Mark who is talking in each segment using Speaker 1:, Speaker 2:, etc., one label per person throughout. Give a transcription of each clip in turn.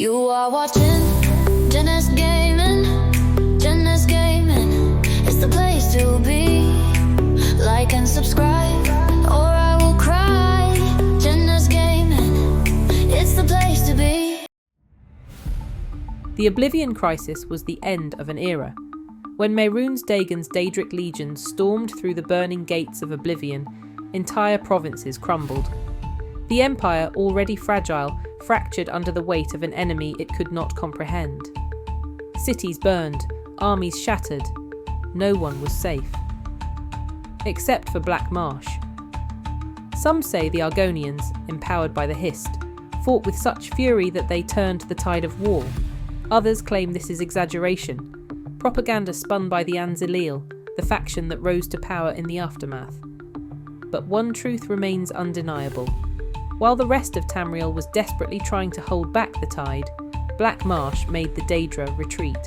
Speaker 1: You are watching jenesquegaming, jenesquegaming. It's the place to be. Like and subscribe, or I will cry. Jenesquegaming, it's the place to be.
Speaker 2: The Oblivion crisis was the end of an era. When Mehrunes Dagon's Daedric legions stormed through the burning gates of Oblivion, entire provinces crumbled. The Empire, already fragile, fractured under the weight of an enemy it could not comprehend. Cities burned, armies shattered. No one was safe. Except for Black Marsh. Some say the Argonians, empowered by the Hist, fought with such fury that they turned the tide of war. Others claim this is exaggeration, propaganda spun by the An-Xileel, the faction that rose to power in the aftermath. But one truth remains undeniable. While the rest of Tamriel was desperately trying to hold back the tide, Black Marsh made the Daedra retreat.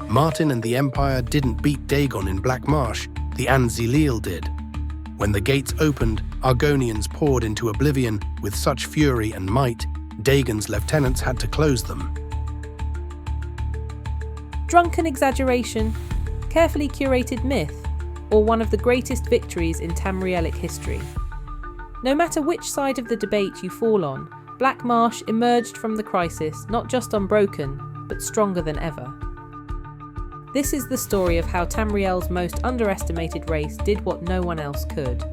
Speaker 3: Martin and the Empire didn't beat Dagon in Black Marsh, the An-Xileel did. When the gates opened, Argonians poured into Oblivion with such fury and might, Dagon's lieutenants had to close them.
Speaker 2: Drunken exaggeration, carefully curated myth, or one of the greatest victories in Tamrielic history. No matter which side of the debate you fall on, Black Marsh emerged from the crisis not just unbroken, but stronger than ever. This is the story of how Tamriel's most underestimated race did what no one else could.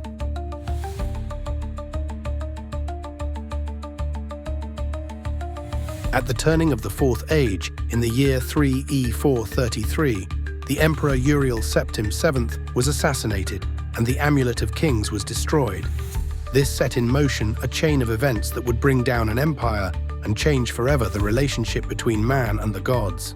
Speaker 3: At the turning of the Fourth Age, in the year 3 E433, the Emperor Uriel Septim VII was assassinated and the Amulet of Kings was destroyed. This set in motion a chain of events that would bring down an empire and change forever the relationship between man and the gods.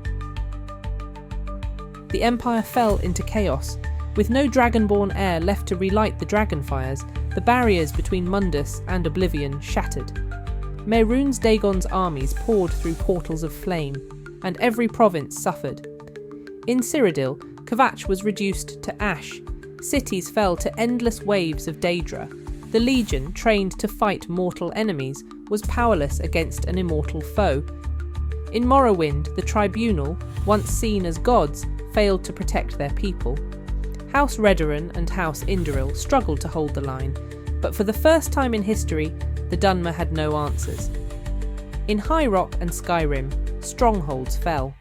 Speaker 2: The Empire fell into chaos. With no dragonborn heir left to relight the dragonfires, the barriers between Mundus and Oblivion shattered. Mehrunes Dagon's armies poured through portals of flame, and every province suffered. In Cyrodiil, Kvatch was reduced to ash. Cities fell to endless waves of Daedra. The Legion, trained to fight mortal enemies, was powerless against an immortal foe. In Morrowind, the Tribunal, once seen as gods, failed to protect their people. House Redoran and House Indoril struggled to hold the line, but for the first time in history, the Dunmer had no answers. In High Rock and Skyrim, strongholds fell.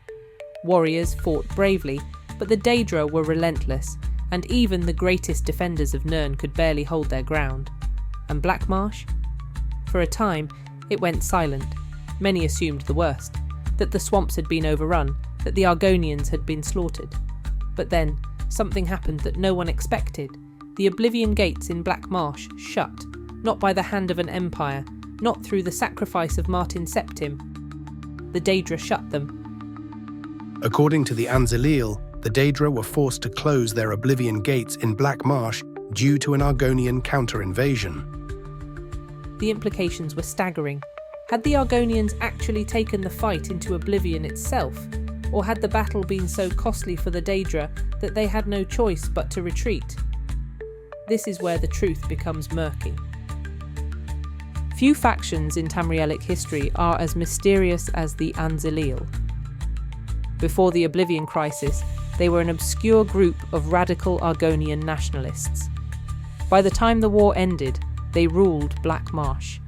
Speaker 2: Warriors fought bravely, but the Daedra were relentless, and even the greatest defenders of Nirn could barely hold their ground. And Black Marsh? For a time, it went silent. Many assumed the worst, that the swamps had been overrun, that the Argonians had been slaughtered. But then, something happened that no one expected. The Oblivion gates in Black Marsh shut, not by the hand of an empire, not through the sacrifice of Martin Septim. The Daedra shut them.
Speaker 3: According to the An-Xileel, the Daedra were forced to close their Oblivion gates in Black Marsh due to an Argonian counter-invasion.
Speaker 2: The implications were staggering. Had the Argonians actually taken the fight into Oblivion itself? Or had the battle been so costly for the Daedra that they had no choice but to retreat? This is where the truth becomes murky. Few factions in Tamrielic history are as mysterious as the An-Xileel. Before the Oblivion crisis, they were an obscure group of radical Argonian nationalists. By the time the war ended, they ruled Black Marsh.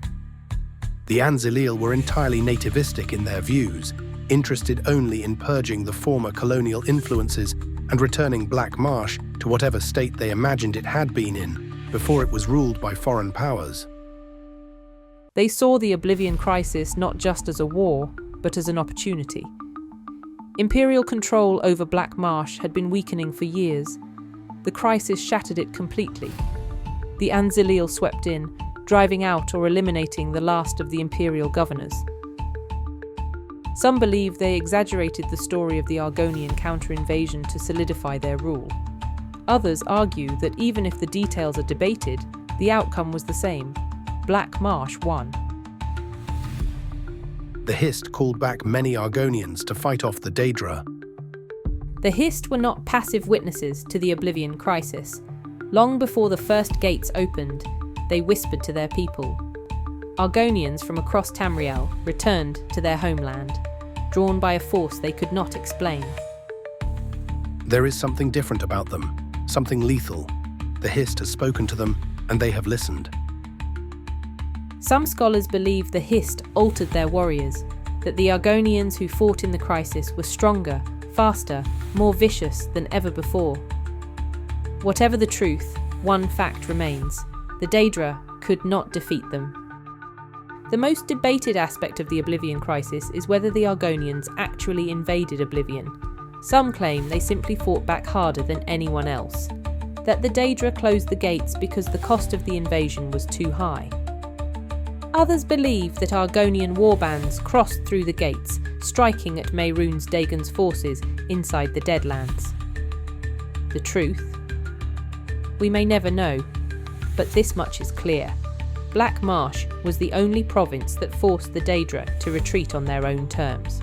Speaker 3: The An-Xileel were entirely nativistic in their views, interested only in purging the former colonial influences and returning Black Marsh to whatever state they imagined it had been in before it was ruled by foreign powers.
Speaker 2: They saw the Oblivion crisis not just as a war, but as an opportunity. Imperial control over Black Marsh had been weakening for years. The crisis shattered it completely. The An-Xileel swept in, driving out or eliminating the last of the imperial governors. Some believe they exaggerated the story of the Argonian counter-invasion to solidify their rule. Others argue that even if the details are debated, the outcome was the same. Black Marsh won.
Speaker 3: The Hist called back many Argonians to fight off the Daedra.
Speaker 2: The Hist were not passive witnesses to the Oblivion crisis. Long before the first gates opened, they whispered to their people. Argonians from across Tamriel returned to their homeland, drawn by a force they could not explain.
Speaker 3: There is something different about them, something lethal. The Hist has spoken to them, and they have listened.
Speaker 2: Some scholars believe the Hist altered their warriors, that the Argonians who fought in the crisis were stronger, faster, more vicious than ever before. Whatever the truth, one fact remains: the Daedra could not defeat them. The most debated aspect of the Oblivion crisis is whether the Argonians actually invaded Oblivion. Some claim they simply fought back harder than anyone else, that the Daedra closed the gates because the cost of the invasion was too high. Others believe that Argonian warbands crossed through the gates, striking at Mehrunes Dagon's forces inside the Deadlands. The truth? We may never know, but this much is clear. Black Marsh was the only province that forced the Daedra to retreat on their own terms.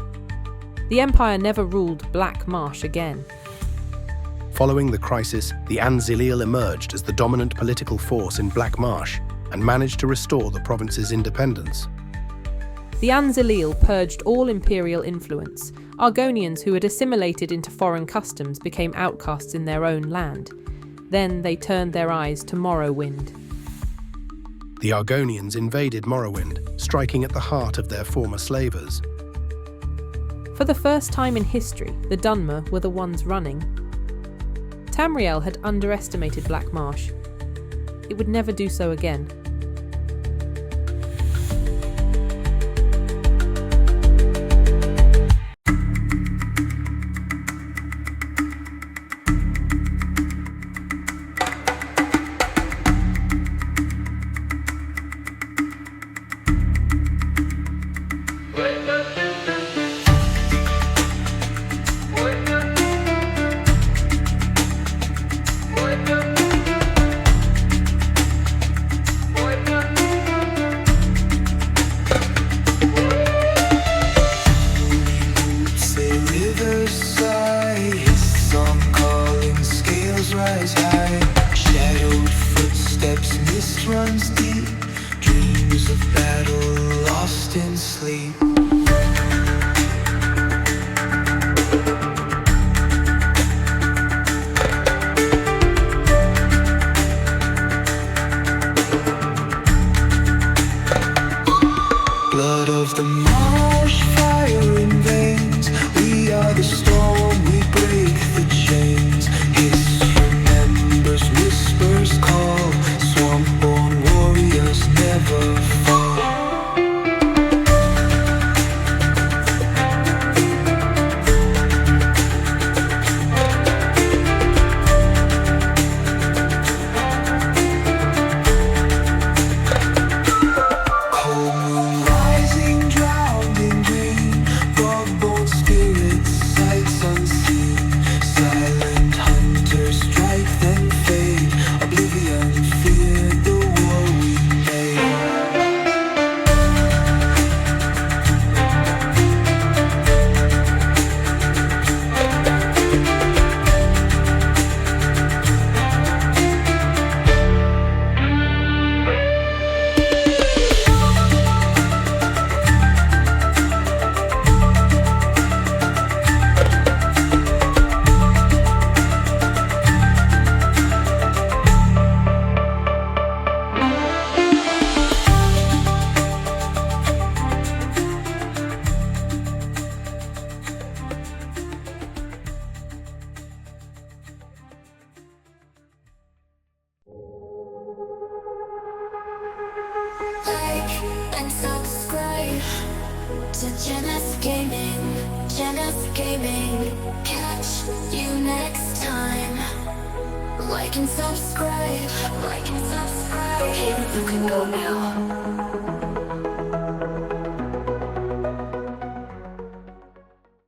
Speaker 2: The Empire never ruled Black Marsh again.
Speaker 3: Following the crisis, the An-Xileel emerged as the dominant political force in Black Marsh and managed to restore the province's independence.
Speaker 2: The An-Xileel purged all imperial influence. Argonians who had assimilated into foreign customs became outcasts in their own land. Then they turned their eyes to Morrowind.
Speaker 3: The Argonians invaded Morrowind, striking at the heart of their former slavers.
Speaker 2: For the first time in history, the Dunmer were the ones running. Tamriel had underestimated Black Marsh. It would never do so again.
Speaker 4: Runs deep, dreams of battle lost in sleep. Blood of the marsh, fire in veins. We are the storm, we break the chains. Hist remembers, whispers call. Swamp-born warriors never fall. Cold moon rising, drowned in green. Bug-born spirits, sights unseen. Silent hunters strike then fade. Oblivion feared the war we
Speaker 1: Like and subscribe to jenesquegaming, jenesquegaming. Catch you next time. Like and subscribe, like and subscribe. Okay, you can go now.